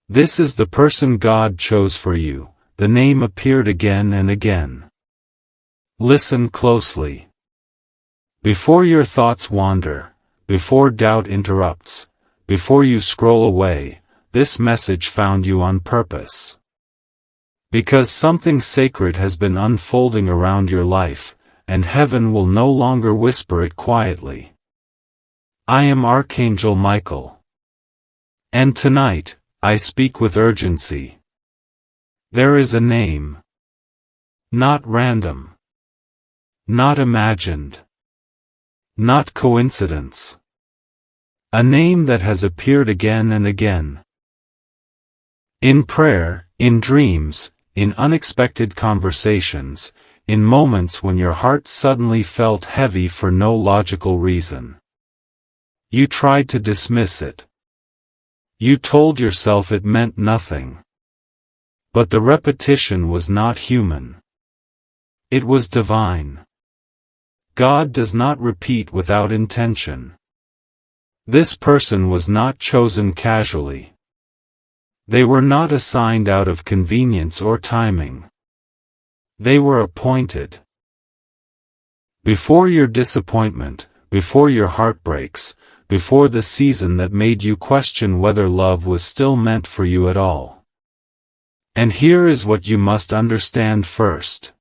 This is the person God chose for you. The name appeared again and again. Listen closely. Before your thoughts wander, before doubt interrupts, before you scroll away, this message found you on purpose. Because something sacred has been unfolding around your life, and heaven will no longer whisper it quietly. I am Archangel Michael. And tonight, I speak with urgency. There is a name. Not random. Not imagined. Not coincidence. A name that has appeared again and again. In prayer, in dreams, in unexpected conversations, in moments when your heart suddenly felt heavy for no logical reason. You tried to dismiss it. You told yourself it meant nothing. But the repetition was not human. It was divine. God does not repeat without intention. This person was not chosen casually. They were not assigned out of convenience or timing. They were appointed. Before your disappointment, before your heartbreaks, before the season that made you question whether love was still meant for you at all. And here is what you must understand first.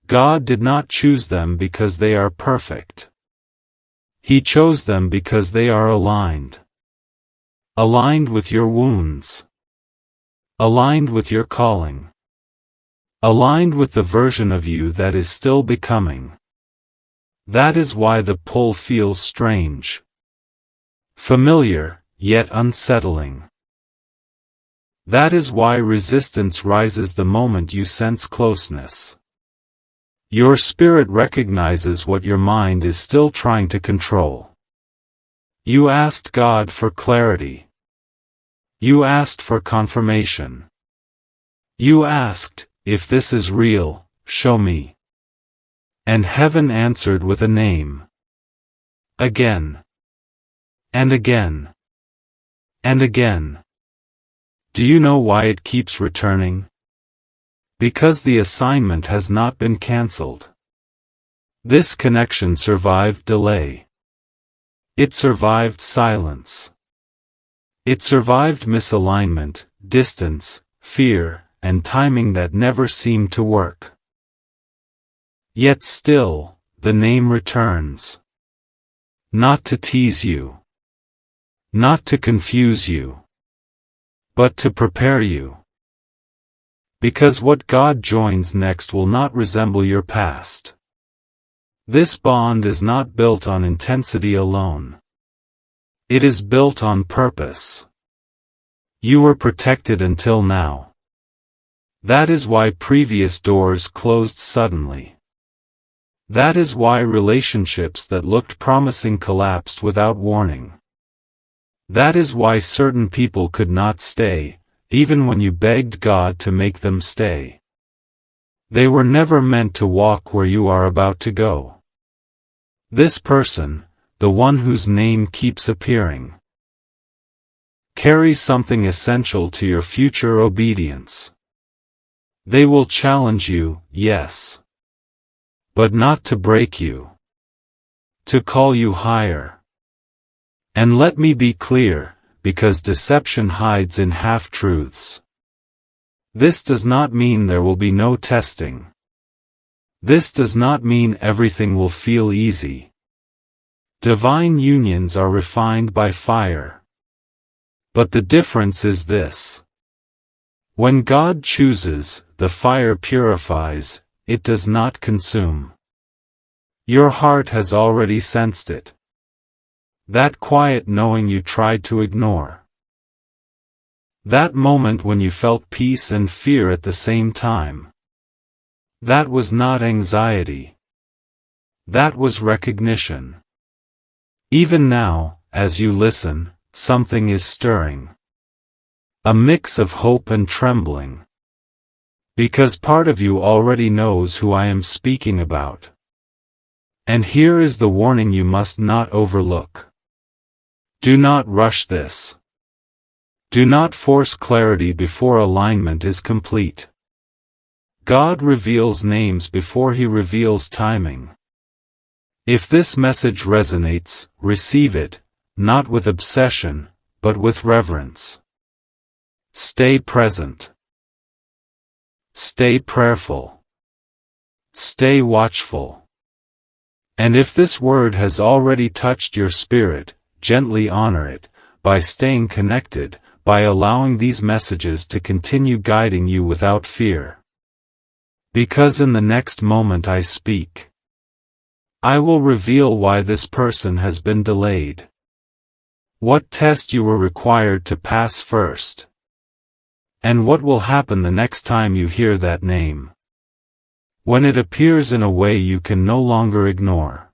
God did not choose them because they are perfect. He chose them because they are aligned. Aligned with your wounds. Aligned with your calling. Aligned with the version of you that is still becoming. That is why the pull feels strange. Familiar, yet unsettling. That is why resistance rises the moment you sense closeness. Your spirit recognizes what your mind is still trying to control. You asked God for clarity. You asked for confirmation. You asked, if this is real, show me. And heaven answered with a name. Again. And again. And again. Do you know why it keeps returning? Because the assignment has not been cancelled. This connection survived delay. It survived silence. It survived misalignment, distance, fear, and timing that never seemed to work. Yet still, the name returns. Not to tease you. Not to confuse you. But to prepare you. Because what God joins next will not resemble your past. This bond is not built on intensity alone. It is built on purpose. You were protected until now. That is why previous doors closed suddenly. That is why relationships that looked promising collapsed without warning. That is why certain people could not stay, even when you begged God to make them stay. They were never meant to walk where you are about to go. This person, the one whose name keeps appearing, carries something essential to your future obedience. They will challenge you, yes. But not to break you. To call you higher. And let me be clear, because deception hides in half-truths. This does not mean there will be no testing. This does not mean everything will feel easy. Divine unions are refined by fire. But the difference is this. When God chooses, the fire purifies, it does not consume. Your heart has already sensed it. That quiet knowing you tried to ignore. That moment when you felt peace and fear at the same time. That was not anxiety. That was recognition. Even now, as you listen, something is stirring. A mix of hope and trembling. Because part of you already knows who I am speaking about. And here is the warning you must not overlook. Do not rush this. Do not force clarity before alignment is complete. God reveals names before He reveals timing. If this message resonates, receive it, not with obsession, but with reverence. Stay present. Stay prayerful. Stay watchful. And if this word has already touched your spirit, gently honor it, by staying connected, by allowing these messages to continue guiding you without fear. Because in the next moment I speak, I will reveal why this person has been delayed. What test you were required to pass first. And what will happen the next time you hear that name. When it appears in a way you can no longer ignore.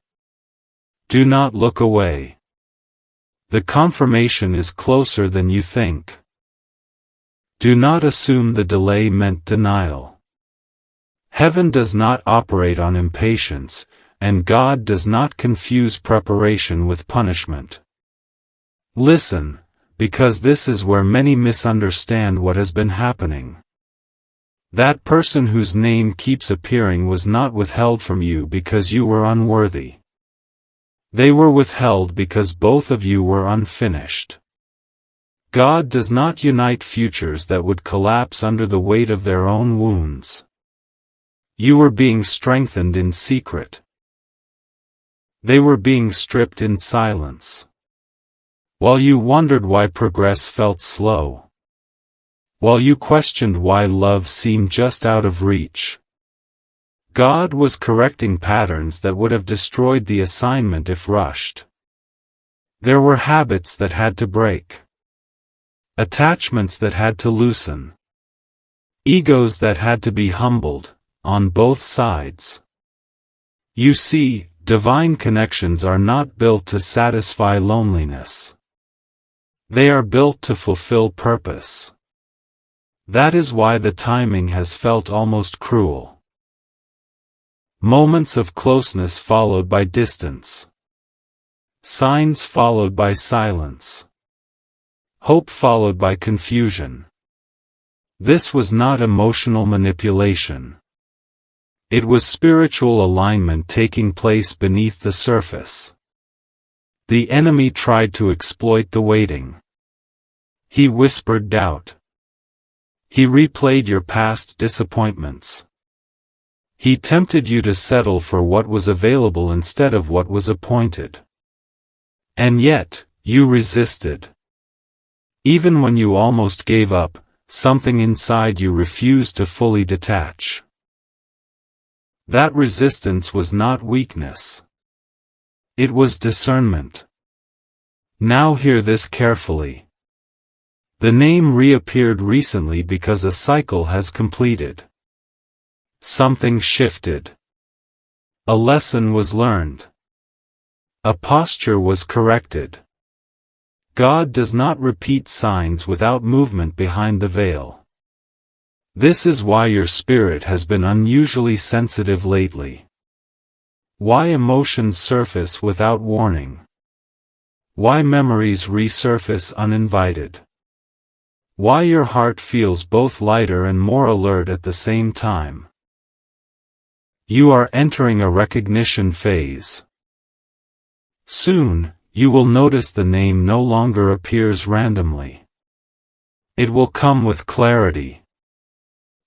Do not look away. The confirmation is closer than you think. Do not assume the delay meant denial. Heaven does not operate on impatience, and God does not confuse preparation with punishment. Listen, because this is where many misunderstand what has been happening. That person whose name keeps appearing was not withheld from you because you were unworthy. They were withheld because both of you were unfinished. God does not unite futures that would collapse under the weight of their own wounds. You were being strengthened in secret. They were being stripped in silence. While you wondered why progress felt slow. While you questioned why love seemed just out of reach. God was correcting patterns that would have destroyed the assignment if rushed. There were habits that had to break. Attachments that had to loosen. Egos that had to be humbled, on both sides. You see, divine connections are not built to satisfy loneliness. They are built to fulfill purpose. That is why the timing has felt almost cruel. Moments of closeness followed by distance. Signs followed by silence. Hope followed by confusion. This was not emotional manipulation. It was spiritual alignment taking place beneath the surface. The enemy tried to exploit the waiting. He whispered doubt. He replayed your past disappointments. He tempted you to settle for what was available instead of what was appointed. And yet, you resisted. Even when you almost gave up, something inside you refused to fully detach. That resistance was not weakness. It was discernment. Now hear this carefully. The name reappeared recently because a cycle has completed. Something shifted. A lesson was learned. A posture was corrected. God does not repeat signs without movement behind the veil. This is why your spirit has been unusually sensitive lately. Why emotions surface without warning. Why memories resurface uninvited. Why your heart feels both lighter and more alert at the same time. You are entering a recognition phase. Soon, you will notice the name no longer appears randomly. It will come with clarity.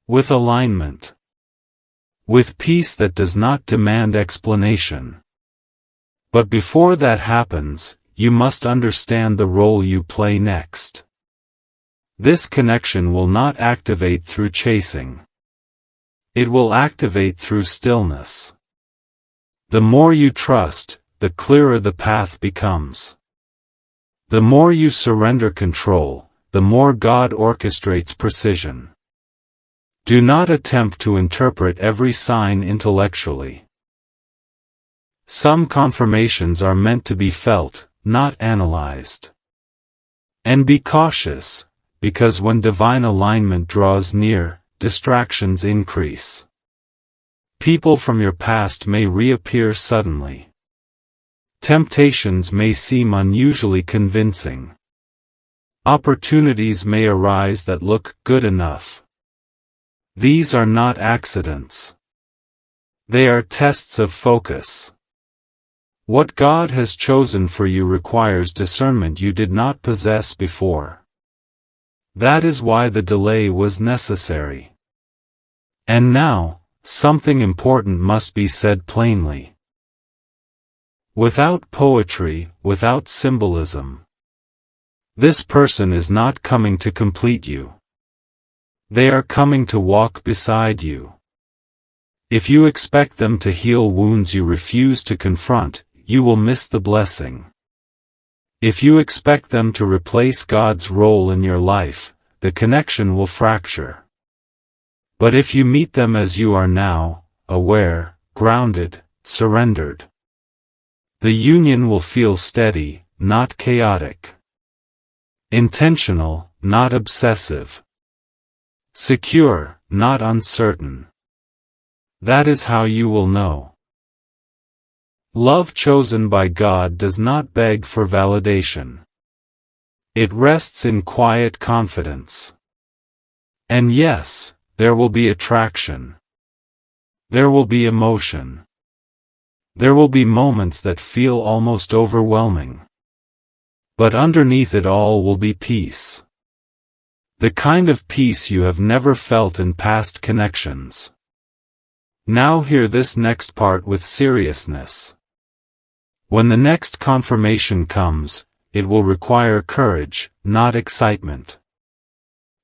With alignment. With peace that does not demand explanation. But before that happens, you must understand the role you play next. This connection will not activate through chasing. It will activate through stillness. The more you trust, the clearer the path becomes. The more you surrender control, the more God orchestrates precision. Do not attempt to interpret every sign intellectually. Some confirmations are meant to be felt, not analyzed. And be cautious, because when divine alignment draws near, distractions increase. People from your past may reappear suddenly. Temptations may seem unusually convincing. Opportunities may arise that look good enough. These are not accidents. They are tests of focus. What God has chosen for you requires discernment you did not possess before. That is why the delay was necessary. And now, something important must be said plainly. Without poetry, without symbolism, this person is not coming to complete you. They are coming to walk beside you. If you expect them to heal wounds you refuse to confront, you will miss the blessing. If you expect them to replace God's role in your life, the connection will fracture. But if you meet them as you are now, aware, grounded, surrendered, the union will feel steady, not chaotic. Intentional, not obsessive. Secure, not uncertain. That is how you will know. Love chosen by God does not beg for validation. It rests in quiet confidence. And yes, there will be attraction. There will be emotion. There will be moments that feel almost overwhelming. But underneath it all will be peace. The kind of peace you have never felt in past connections. Now hear this next part with seriousness. When the next confirmation comes, it will require courage, not excitement.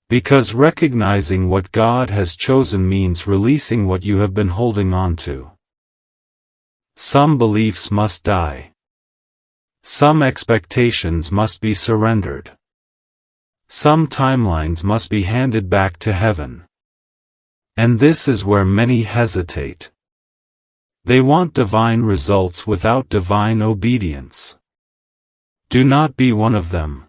Because recognizing what God has chosen means releasing what you have been holding on to. Some beliefs must die. Some expectations must be surrendered. Some timelines must be handed back to heaven. And this is where many hesitate. They want divine results without divine obedience. Do not be one of them.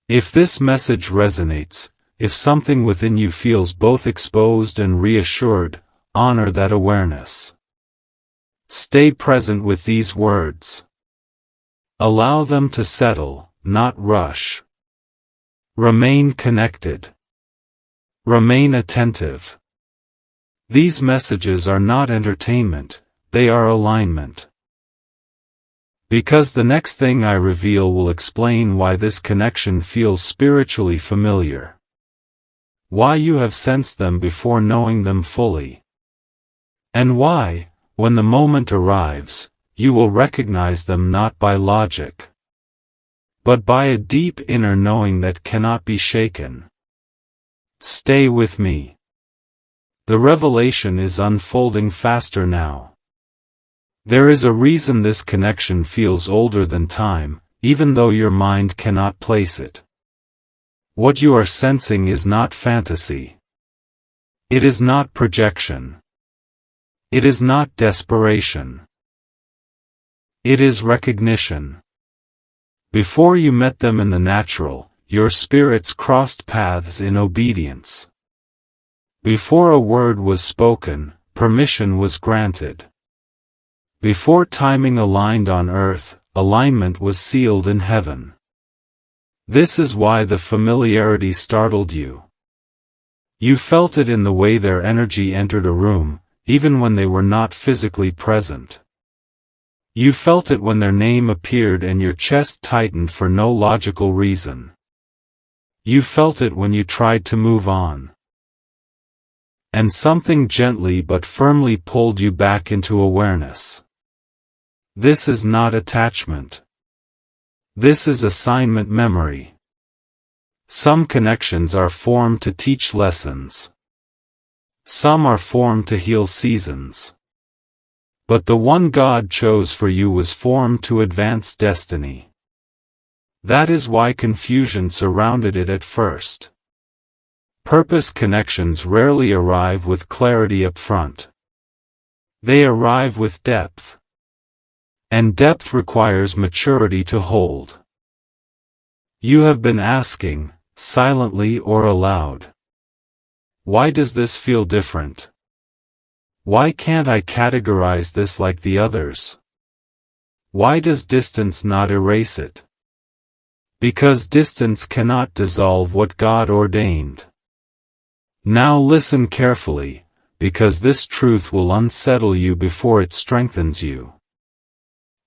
If this message resonates, if something within you feels both exposed and reassured, honor that awareness. Stay present with these words. Allow them to settle, not rush. Remain connected. Remain attentive. These messages are not entertainment, they are alignment. Because the next thing I reveal will explain why this connection feels spiritually familiar. Why you have sensed them before knowing them fully. And why, when the moment arrives, you will recognize them not by logic, but by a deep inner knowing that cannot be shaken. Stay with me. The revelation is unfolding faster now. There is a reason this connection feels older than time, even though your mind cannot place it. What you are sensing is not fantasy. It is not projection. It is not desperation. It is recognition. Before you met them in the natural, your spirits crossed paths in obedience. Before a word was spoken, permission was granted. Before timing aligned on earth, alignment was sealed in heaven. This is why the familiarity startled you. You felt it in the way their energy entered a room, even when they were not physically present. You felt it when their name appeared and your chest tightened for no logical reason. You felt it when you tried to move on. And something gently but firmly pulled you back into awareness. This is not attachment. This is assignment memory. Some connections are formed to teach lessons. Some are formed to heal seasons. But the one God chose for you was formed to advance destiny. That is why confusion surrounded it at first. Purpose connections rarely arrive with clarity up front. They arrive with depth. And depth requires maturity to hold. You have been asking, silently or aloud, why does this feel different? Why can't I categorize this like the others? Why does distance not erase it? Because distance cannot dissolve what God ordained. Now listen carefully, because this truth will unsettle you before it strengthens you.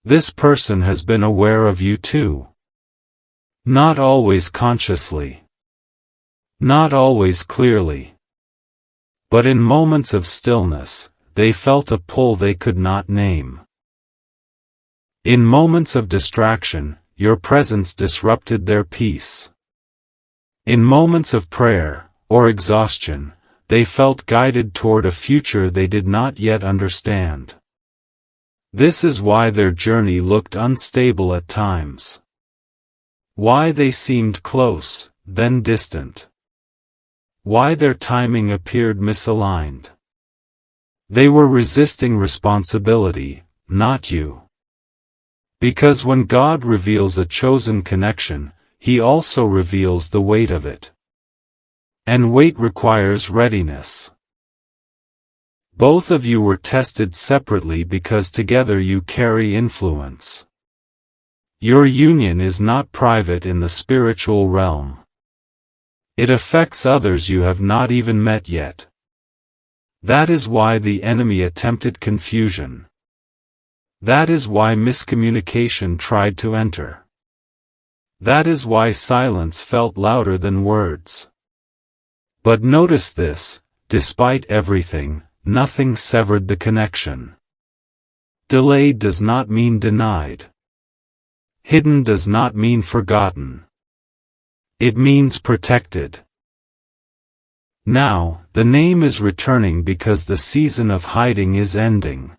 This person has been aware of you too. Not always consciously. Not always clearly. But in moments of stillness, they felt a pull they could not name. In moments of distraction, your presence disrupted their peace. In moments of prayer, or exhaustion, they felt guided toward a future they did not yet understand. This is why their journey looked unstable at times. Why they seemed close, then distant. Why their timing appeared misaligned. They were resisting responsibility, not you. Because when God reveals a chosen connection, He also reveals the weight of it. And weight requires readiness. Both of you were tested separately because together you carry influence. Your union is not private in the spiritual realm. It affects others you have not even met yet. That is why the enemy attempted confusion. That is why miscommunication tried to enter. That is why silence felt louder than words. But notice this, despite everything, nothing severed the connection. Delayed does not mean denied. Hidden does not mean forgotten. It means protected. Now, the name is returning because the season of hiding is ending.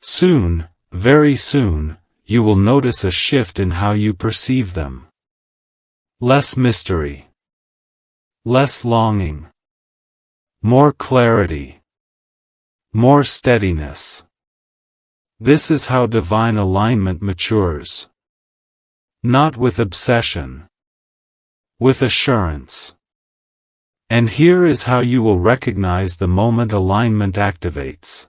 Soon, very soon, you will notice a shift in how you perceive them. Less mystery. Less longing. More clarity. More steadiness. This is how divine alignment matures. Not with obsession. With assurance. And here is how you will recognize the moment alignment activates.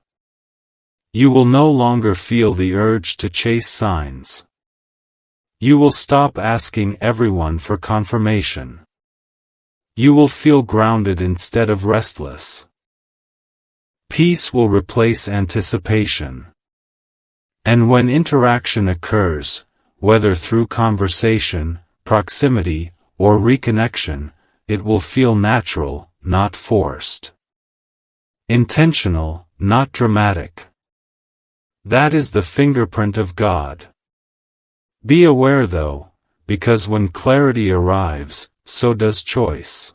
You will no longer feel the urge to chase signs. You will stop asking everyone for confirmation. You will feel grounded instead of restless. Peace will replace anticipation. And when interaction occurs, whether through conversation, proximity, or reconnection, it will feel natural, not forced. Intentional, not dramatic. That is the fingerprint of God. Be aware though, because when clarity arrives, so does choice.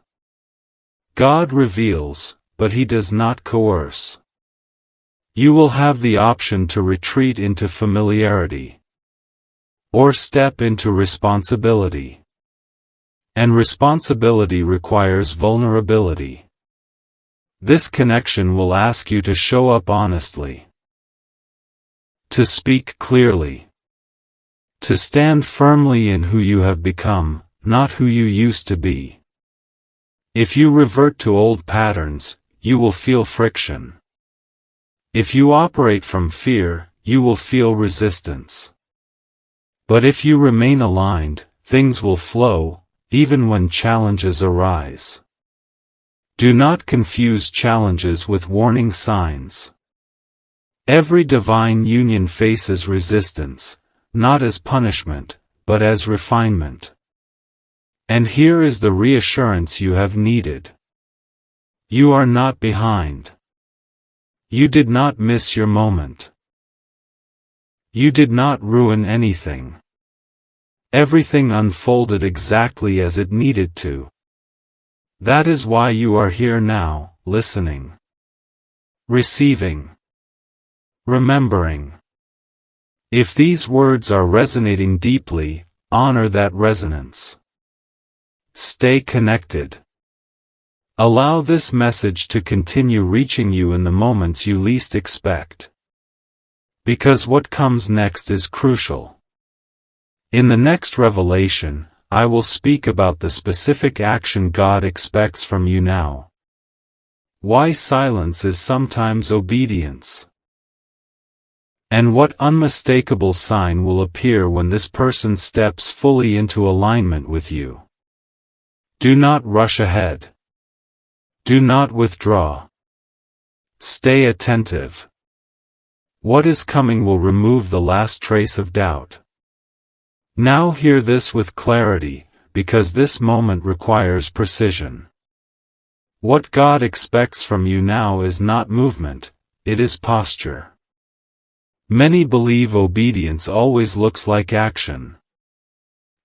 God reveals, but He does not coerce. You will have the option to retreat into familiarity. Or step into responsibility. And responsibility requires vulnerability. This connection will ask you to show up honestly. To speak clearly. To stand firmly in who you have become, not who you used to be. If you revert to old patterns, you will feel friction. If you operate from fear, you will feel resistance. But if you remain aligned, things will flow, even when challenges arise. Do not confuse challenges with warning signs. Every divine union faces resistance, not as punishment, but as refinement. And here is the reassurance you have needed. You are not behind. You did not miss your moment. You did not ruin anything. Everything unfolded exactly as it needed to. That is why you are here now, listening. Receiving. Remembering. If these words are resonating deeply, honor that resonance. Stay connected. Allow this message to continue reaching you in the moments you least expect. Because what comes next is crucial. In the next revelation, I will speak about the specific action God expects from you now. Why silence is sometimes obedience. And what unmistakable sign will appear when this person steps fully into alignment with you? Do not rush ahead. Do not withdraw. Stay attentive. What is coming will remove the last trace of doubt. Now hear this with clarity, because this moment requires precision. What God expects from you now is not movement, it is posture. Many believe obedience always looks like action.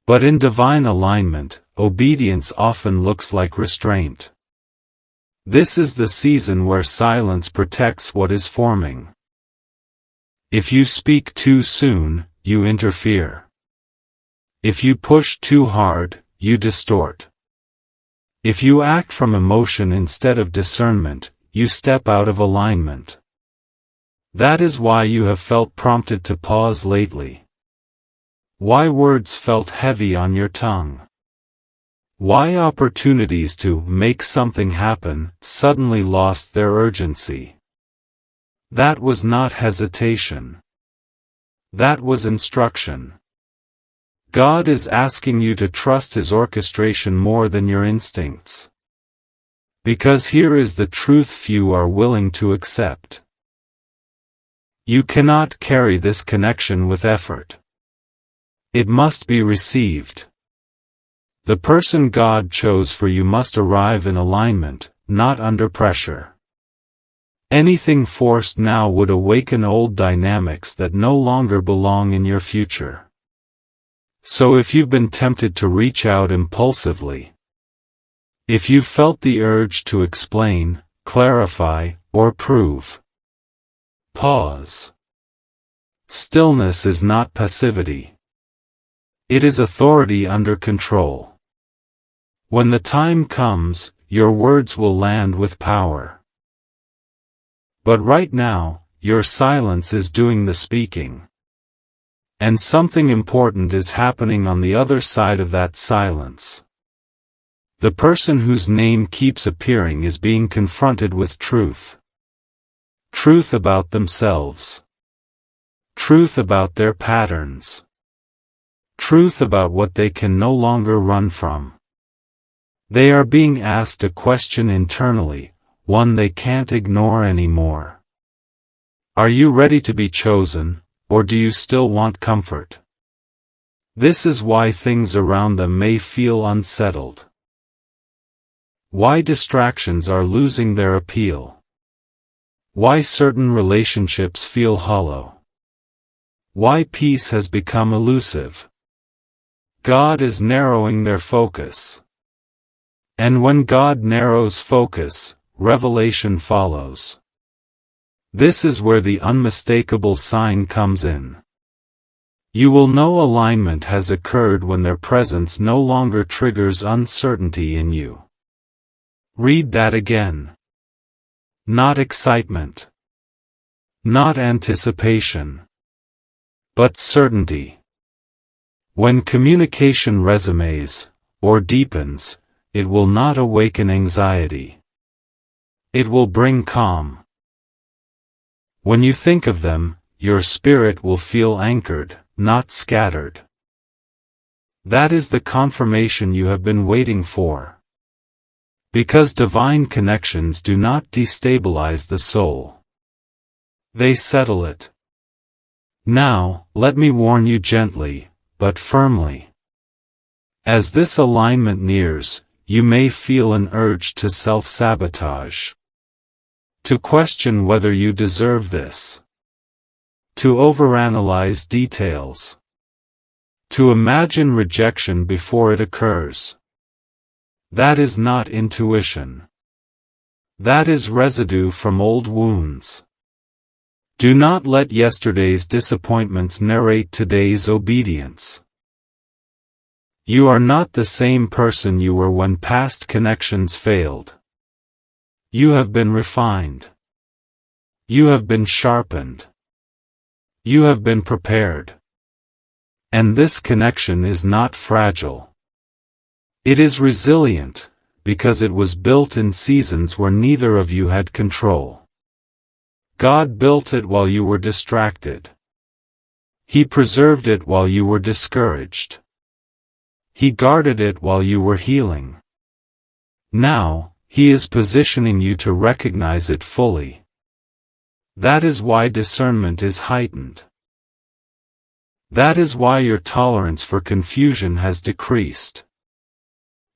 But in divine alignment, obedience often looks like restraint. This is the season where silence protects what is forming. If you speak too soon, you interfere. If you push too hard, you distort. If you act from emotion instead of discernment, you step out of alignment. That is why you have felt prompted to pause lately. Why words felt heavy on your tongue. Why opportunities to make something happen suddenly lost their urgency. That was not hesitation. That was instruction. God is asking you to trust His orchestration more than your instincts. Because here is the truth few are willing to accept. You cannot carry this connection with effort. It must be received. The person God chose for you must arrive in alignment, not under pressure. Anything forced now would awaken old dynamics that no longer belong in your future. So if you've been tempted to reach out impulsively, if you've felt the urge to explain, clarify, or prove, pause. Stillness is not passivity. It is authority under control. When the time comes, your words will land with power. But right now, your silence is doing the speaking. And something important is happening on the other side of that silence. The person whose name keeps appearing is being confronted with truth. Truth about themselves. Truth about their patterns. Truth about what they can no longer run from. They are being asked a question internally, one they can't ignore anymore. Are you ready to be chosen, or do you still want comfort? This is why things around them may feel unsettled. Why distractions are losing their appeal. Why certain relationships feel hollow. Why peace has become elusive. God is narrowing their focus. And when God narrows focus, revelation follows. This is where the unmistakable sign comes in. You will know alignment has occurred when their presence no longer triggers uncertainty in you. Read that again. Not excitement. Not anticipation. But certainty. When communication resumes, or deepens, it will not awaken anxiety. It will bring calm. When you think of them, your spirit will feel anchored, not scattered. That is the confirmation you have been waiting for. Because divine connections do not destabilize the soul. They settle it. Now, let me warn you gently, but firmly. As this alignment nears, you may feel an urge to self-sabotage. To question whether you deserve this. To overanalyze details. To imagine rejection before it occurs. That is not intuition. That is residue from old wounds. Do not let yesterday's disappointments narrate today's obedience. You are not the same person you were when past connections failed. You have been refined. You have been sharpened. You have been prepared. And this connection is not fragile. It is resilient, because it was built in seasons where neither of you had control. God built it while you were distracted. He preserved it while you were discouraged. He guarded it while you were healing. Now, He is positioning you to recognize it fully. That is why discernment is heightened. That is why your tolerance for confusion has decreased.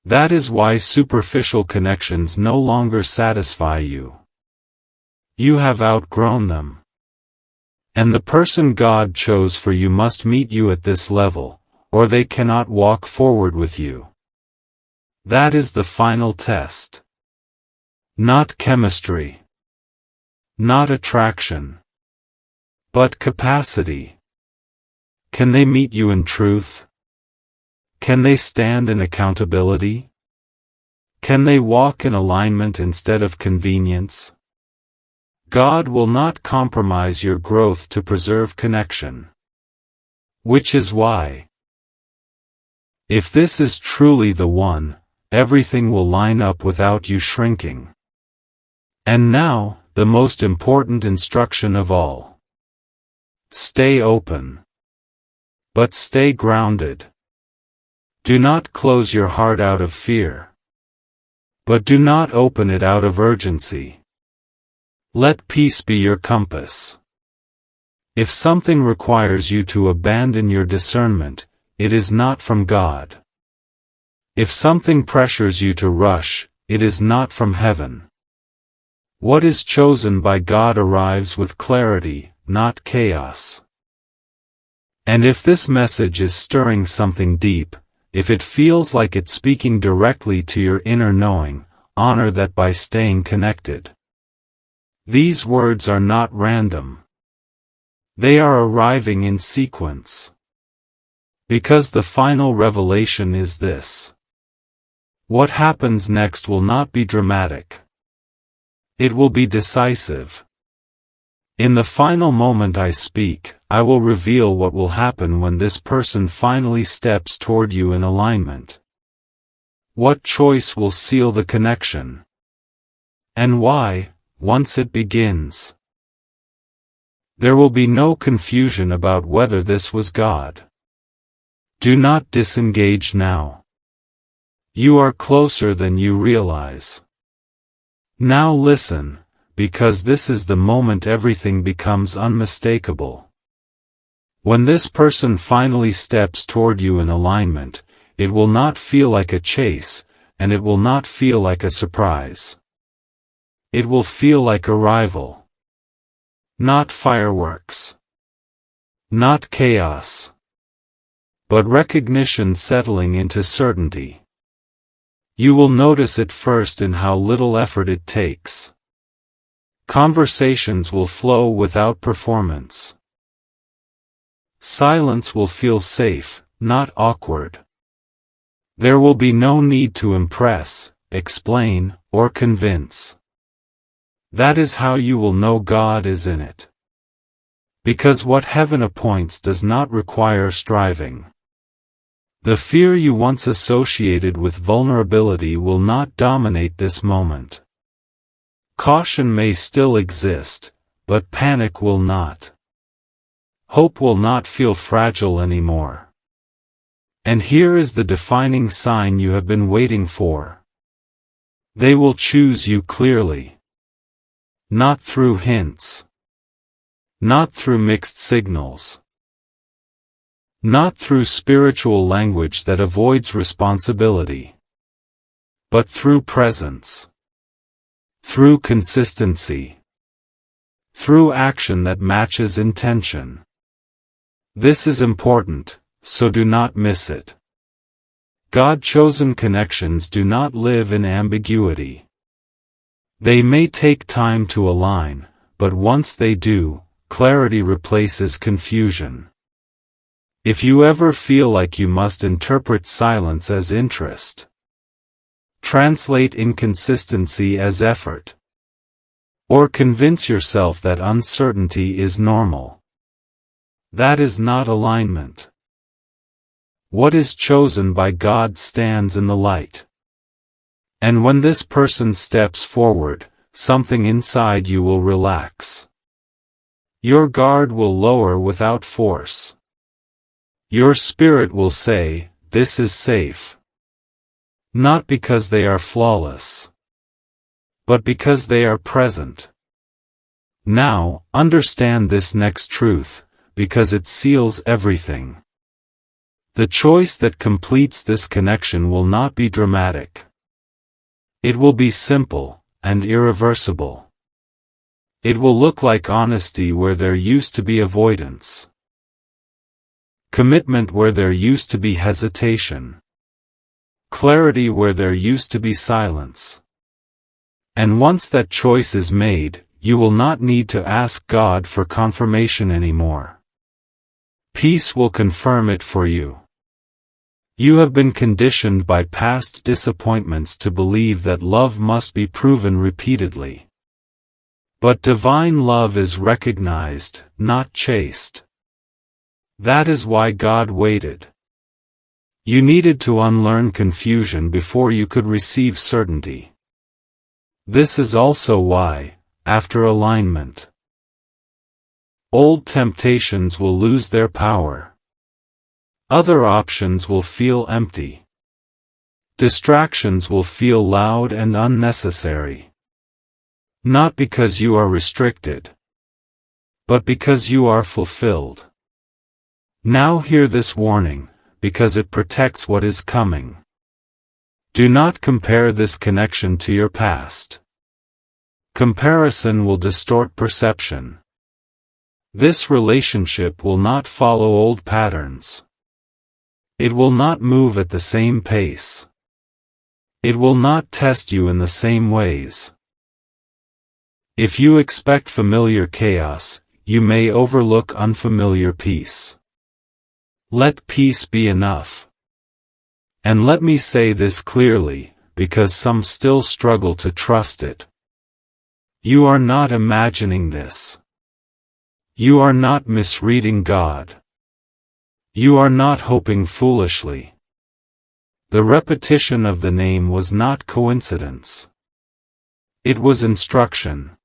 That is why superficial connections no longer satisfy you. You have outgrown them. And the person God chose for you must meet you at this level, or they cannot walk forward with you. That is the final test. Not chemistry. Not attraction. But capacity. Can they meet you in truth? Can they stand in accountability? Can they walk in alignment instead of convenience? God will not compromise your growth to preserve connection. Which is why, if this is truly the one, everything will line up without you shrinking. And now, the most important instruction of all. Stay open. But stay grounded. Do not close your heart out of fear. But do not open it out of urgency. Let peace be your compass. If something requires you to abandon your discernment, it is not from God. If something pressures you to rush, it is not from heaven. What is chosen by God arrives with clarity, not chaos. And if this message is stirring something deep, if it feels like it's speaking directly to your inner knowing, honor that by staying connected. These words are not random. They are arriving in sequence. Because the final revelation is this. What happens next will not be dramatic. It will be decisive. In the final moment I speak, I will reveal what will happen when this person finally steps toward you in alignment. What choice will seal the connection? And why, once it begins? There will be no confusion about whether this was God. Do not disengage now. You are closer than you realize. Now listen, because this is the moment everything becomes unmistakable. When this person finally steps toward you in alignment, it will not feel like a chase, and it will not feel like a surprise. It will feel like arrival. Not fireworks. Not chaos. But recognition settling into certainty. You will notice it first in how little effort it takes. Conversations will flow without performance. Silence will feel safe, not awkward. There will be no need to impress, explain, or convince. That is how you will know God is in it. Because what heaven appoints does not require striving. The fear you once associated with vulnerability will not dominate this moment. Caution may still exist, but panic will not. Hope will not feel fragile anymore. And here is the defining sign you have been waiting for. They will choose you clearly. Not through hints. Not through mixed signals. Not through spiritual language that avoids responsibility. But through presence. Through consistency. Through action that matches intention. This is important, so do not miss it. God-chosen connections do not live in ambiguity. They may take time to align, but once they do, clarity replaces confusion. If you ever feel like you must interpret silence as interest, translate inconsistency as effort, or convince yourself that uncertainty is normal, that is not alignment. What is chosen by God stands in the light. And when this person steps forward, something inside you will relax. Your guard will lower without force. Your spirit will say, "This is safe." Not because they are flawless, but because they are present. Now, understand this next truth, because it seals everything. The choice that completes this connection will not be dramatic. It will be simple and irreversible. It will look like honesty where there used to be avoidance. Commitment where there used to be hesitation. Clarity where there used to be silence. And once that choice is made, you will not need to ask God for confirmation anymore. Peace will confirm it for you. You have been conditioned by past disappointments to believe that love must be proven repeatedly. But divine love is recognized, not chased. That is why God waited. You needed to unlearn confusion before you could receive certainty. This is also why, after alignment, old temptations will lose their power. Other options will feel empty. Distractions will feel loud and unnecessary. Not because you are restricted, but because you are fulfilled. Now hear this warning, because it protects what is coming. Do not compare this connection to your past. Comparison will distort perception. This relationship will not follow old patterns. It will not move at the same pace. It will not test you in the same ways. If you expect familiar chaos, you may overlook unfamiliar peace. Let peace be enough. And let me say this clearly, because some still struggle to trust it. You are not imagining this. You are not misreading God. You are not hoping foolishly. The repetition of the name was not coincidence. It was instruction.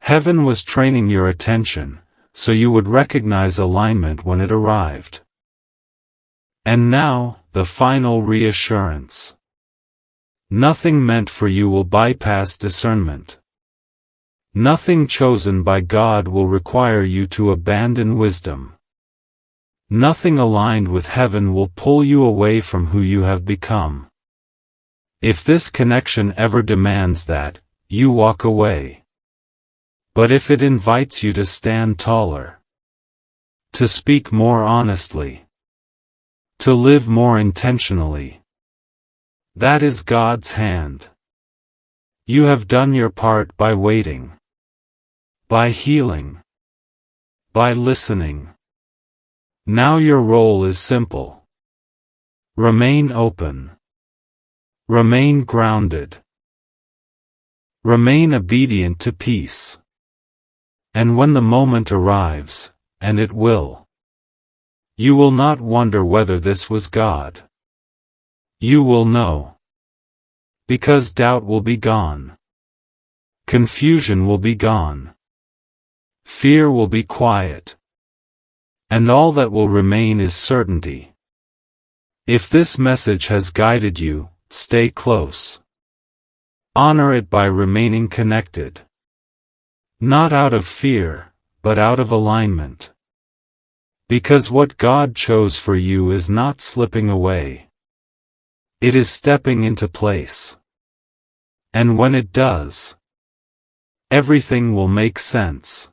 Heaven was training your attention, so you would recognize alignment when it arrived. And now, the final reassurance. Nothing meant for you will bypass discernment. Nothing chosen by God will require you to abandon wisdom. Nothing aligned with heaven will pull you away from who you have become. If this connection ever demands that, you walk away. But if it invites you to stand taller, to speak more honestly, to live more intentionally, that is God's hand. You have done your part by waiting, by healing, by listening. Now your role is simple. Remain open. Remain grounded. Remain obedient to peace. And when the moment arrives, and it will, you will not wonder whether this was God. You will know. Because doubt will be gone. Confusion will be gone. Fear will be quiet. And all that will remain is certainty. If this message has guided you, stay close. Honor it by remaining connected. Not out of fear, but out of alignment. Because what God chose for you is not slipping away. It is stepping into place. And when it does, everything will make sense.